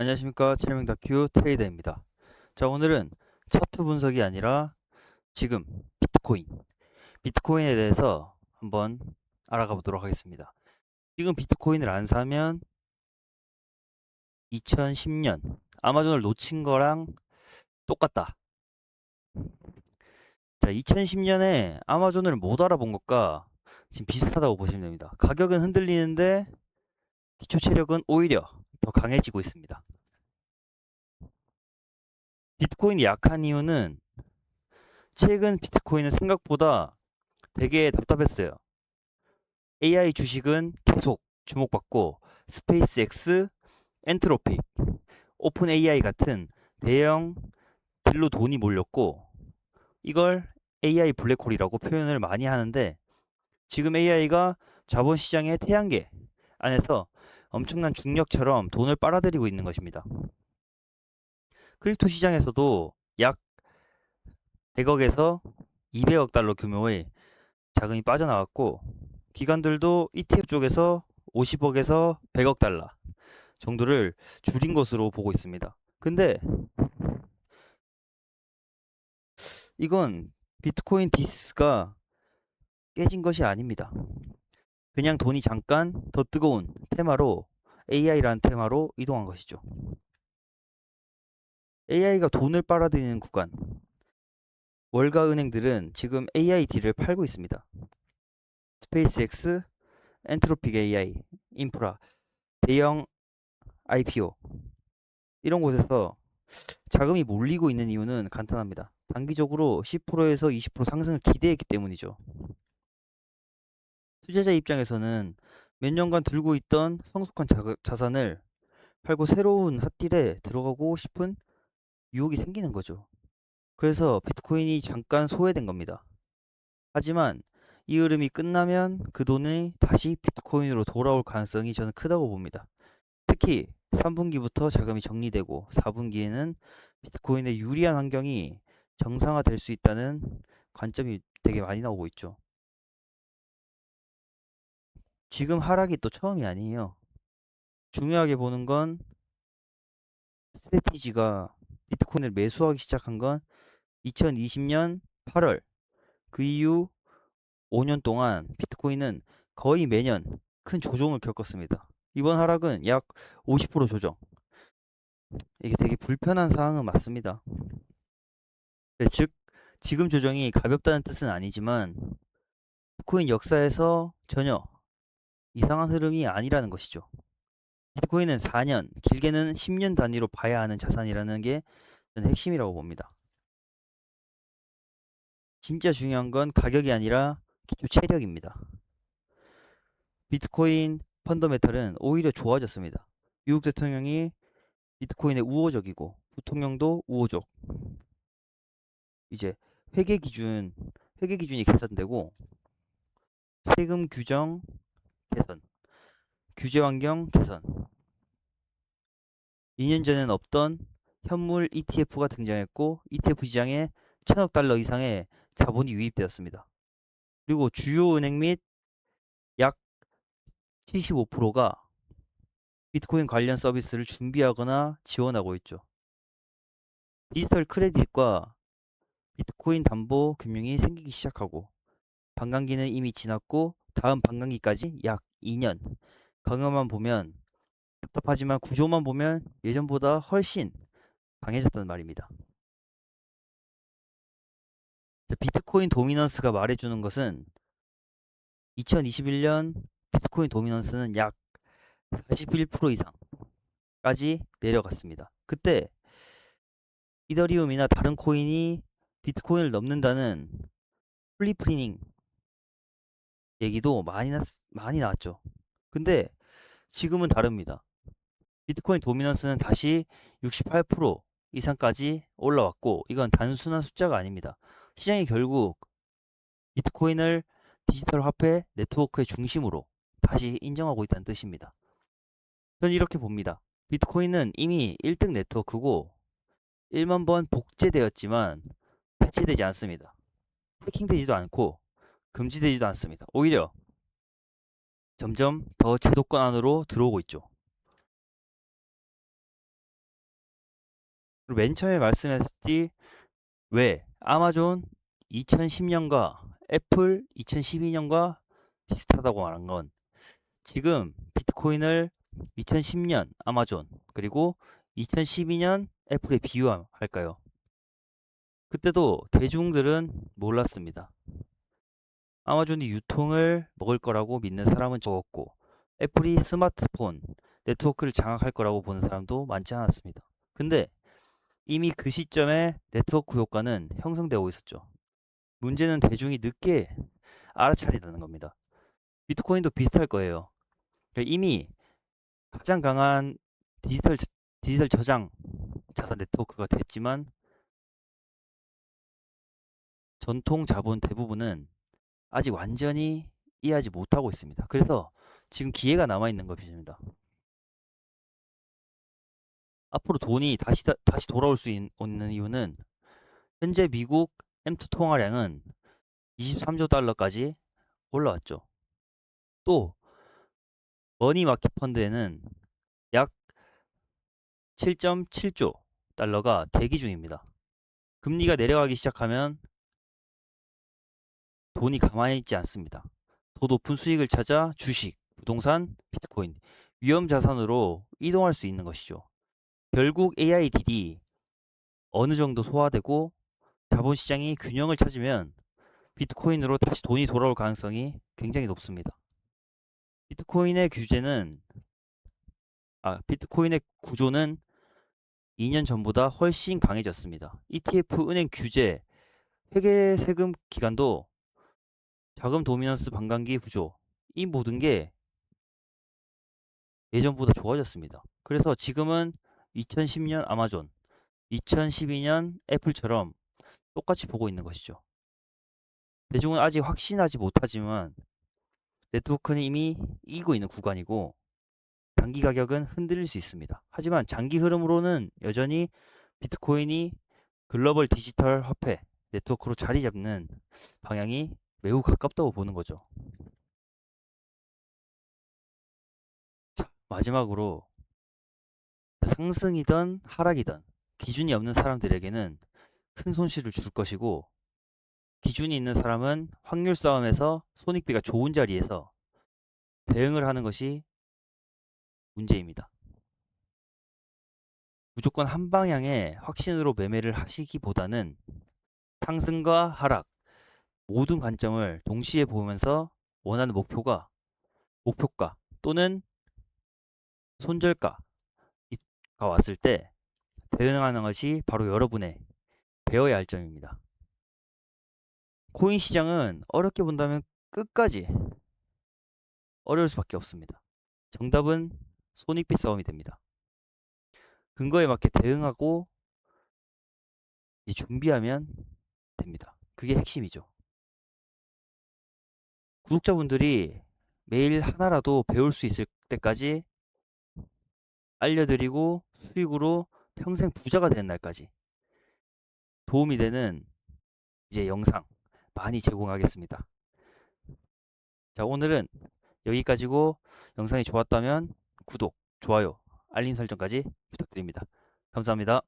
안녕하십니까. 칠명 다큐 트레이더입니다. 자, 오늘은 차트 분석이 아니라 지금 비트코인에 대해서 한번 알아가 보도록 하겠습니다. 지금 비트코인을 안 사면 2010년 아마존을 놓친 거랑 똑같다. 자, 2010년에 아마존을 못 알아본 것과 지금 비슷하다고 보시면 됩니다. 가격은 흔들리는데 기초 체력은 오히려 더 강해지고 있습니다. 비트코인이 약한 이유는 최근 비트코인은 생각보다 되게 답답했어요. AI 주식은 계속 주목받고 스페이스X, 엔트로픽, 오픈 AI 같은 대형 딜로 돈이 몰렸고 이걸 AI 블랙홀이라고 표현을 많이 하는데 지금 AI가 자본시장의 태양계 안에서 엄청난 중력처럼 돈을 빨아들이고 있는 것입니다. 크립토 시장에서도 약 100억에서 200억 달러 규모의 자금이 빠져나왔고 기관들도 ETF 쪽에서 50억에서 100억 달러 정도를 줄인 것으로 보고 있습니다. 근데 이건 비트코인 디스가 깨진 것이 아닙니다. 그냥 돈이 잠깐 더 뜨거운 테마로 AI라는 테마로 이동한 것이죠. AI가 돈을 빨아들이는 구간. 월가 은행들은 지금 AI 딜을 팔고 있습니다. 스페이스X, 엔트로픽 AI, 인프라, 대형 IPO 이런 곳에서 자금이 몰리고 있는 이유는 간단합니다. 단기적으로 10%에서 20% 상승을 기대했기 때문이죠. 투자자 입장에서는 몇 년간 들고 있던 성숙한 자산을 팔고 새로운 핫딜에 들어가고 싶은 유혹이 생기는 거죠. 그래서 비트코인이 잠깐 소외된 겁니다. 하지만 이 흐름이 끝나면 그 돈이 다시 비트코인으로 돌아올 가능성이 저는 크다고 봅니다. 특히 3분기부터 자금이 정리되고 4분기에는 비트코인의 유리한 환경이 정상화될 수 있다는 관점이 되게 많이 나오고 있죠. 지금 하락이 또 처음이 아니에요. 중요하게 보는 건 스트레티지가 비트코인을 매수하기 시작한 건 2020년 8월 그 이후 5년 동안 비트코인은 거의 매년 큰 조정을 겪었습니다. 이번 하락은 약 50% 조정. 이게 되게 불편한 상황은 맞습니다. 네, 즉 지금 조정이 가볍다는 뜻은 아니지만 비트코인 역사에서 전혀 이상한 흐름이 아니라는 것이죠. 비트코인은 4년, 길게는 10년 단위로 봐야 하는 자산이라는 게 저는 핵심이라고 봅니다. 진짜 중요한 건 가격이 아니라 기초 체력입니다. 비트코인 펀더메탈은 오히려 좋아졌습니다. 미국 대통령이 비트코인에 우호적이고 부통령도 우호적. 이제 회계 기준, 회계 기준이 개선되고 세금 규정 개선, 규제 환경 개선. 2년 전엔 없던 현물 ETF가 등장했고 ETF 시장에 1,000억 달러 이상의 자본이 유입되었습니다. 그리고 주요 은행 및 약 75%가 비트코인 관련 서비스를 준비하거나 지원하고 있죠. 디지털 크레딧과 비트코인 담보 금융이 생기기 시작하고 반감기는 이미 지났고 다음 반감기까지 약 2년. 강화만 보면 답답하지만 구조만 보면 예전보다 훨씬 강해졌다는 말입니다. 비트코인 도미넌스가 말해주는 것은 2021년 비트코인 도미넌스는 약 41% 이상까지 내려갔습니다. 그때 이더리움이나 다른 코인이 비트코인을 넘는다는 플리프리닝 얘기도 많이 나왔죠. 근데 지금은 다릅니다. 비트코인 도미넌스는 다시 68% 이상까지 올라왔고 이건 단순한 숫자가 아닙니다. 시장이 결국 비트코인을 디지털 화폐 네트워크의 중심으로 다시 인정하고 있다는 뜻입니다. 저는 이렇게 봅니다. 비트코인은 이미 1등 네트워크고 1만 번 복제되었지만 해체되지 않습니다. 해킹되지도 않고 금지되지도 않습니다. 오히려 점점 더 제도권 안으로 들어오고 있죠. 그리고 맨 처음에 말씀했듯이 왜 아마존 2010년과 애플 2012년과 비슷하다고 말한 건 지금 비트코인을 2010년 아마존 그리고 2012년 애플에 비유할까요? 그때도 대중들은 몰랐습니다. 아마존이 유통을 먹을 거라고 믿는 사람은 적었고 애플이 스마트폰 네트워크를 장악할 거라고 보는 사람도 많지 않았습니다. 근데 이미 그 시점에 네트워크 효과는 형성되고 있었죠. 문제는 대중이 늦게 알아차리다는 겁니다. 비트코인도 비슷할 거예요. 그러니까 이미 가장 강한 디지털 디지털 저장 자산 네트워크가 됐지만 전통 자본 대부분은 아직 완전히 이해하지 못하고 있습니다. 그래서 지금 기회가 남아 있는 것입니다. 앞으로 돈이 다시 돌아올 수 있는 이유는 현재 미국 M2 통화량은 23조 달러까지 올라왔죠. 또 머니마켓 펀드에는 약 7.7조 달러가 대기 중입니다. 금리가 내려가기 시작하면 돈이 가만히 있지 않습니다. 더 높은 수익을 찾아 주식, 부동산, 비트코인, 위험 자산으로 이동할 수 있는 것이죠. 결국 AIDD 어느 정도 소화되고 자본시장이 균형을 찾으면 비트코인으로 다시 돈이 돌아올 가능성이 굉장히 높습니다. 비트코인의 규제는 비트코인의 구조는 2년 전보다 훨씬 강해졌습니다. ETF 은행 규제, 회계 세금 기간도 자금 도미넌스 반감기 구조, 이 모든 게 예전보다 좋아졌습니다. 그래서 지금은 2010년 아마존, 2012년 애플처럼 똑같이 보고 있는 것이죠. 대중은 아직 확신하지 못하지만 네트워크는 이미 이기고 있는 구간이고 단기 가격은 흔들릴 수 있습니다. 하지만 장기 흐름으로는 여전히 비트코인이 글로벌 디지털 화폐 네트워크로 자리 잡는 방향이 매우 가깝다고 보는 거죠. 자, 마지막으로 상승이든 하락이든 기준이 없는 사람들에게는 큰 손실을 줄 것이고 기준이 있는 사람은 확률 싸움에서 손익비가 좋은 자리에서 대응을 하는 것이 문제입니다. 무조건 한 방향의 확신으로 매매를 하시기보다는 상승과 하락 모든 관점을 동시에 보면서 원하는 목표가 또는 손절가가 왔을 때 대응하는 것이 바로 여러분의 배워야 할 점입니다. 코인 시장은 어렵게 본다면 끝까지 어려울 수밖에 없습니다. 정답은 손익비 싸움이 됩니다. 근거에 맞게 대응하고 준비하면 됩니다. 그게 핵심이죠. 구독자분들이 매일 하나라도 배울 수 있을 때까지 알려드리고 수익으로 평생 부자가 되는 날까지 도움이 되는 이제 영상 많이 제공하겠습니다. 자, 오늘은 여기까지고 영상이 좋았다면 구독, 좋아요, 알림 설정까지 부탁드립니다. 감사합니다.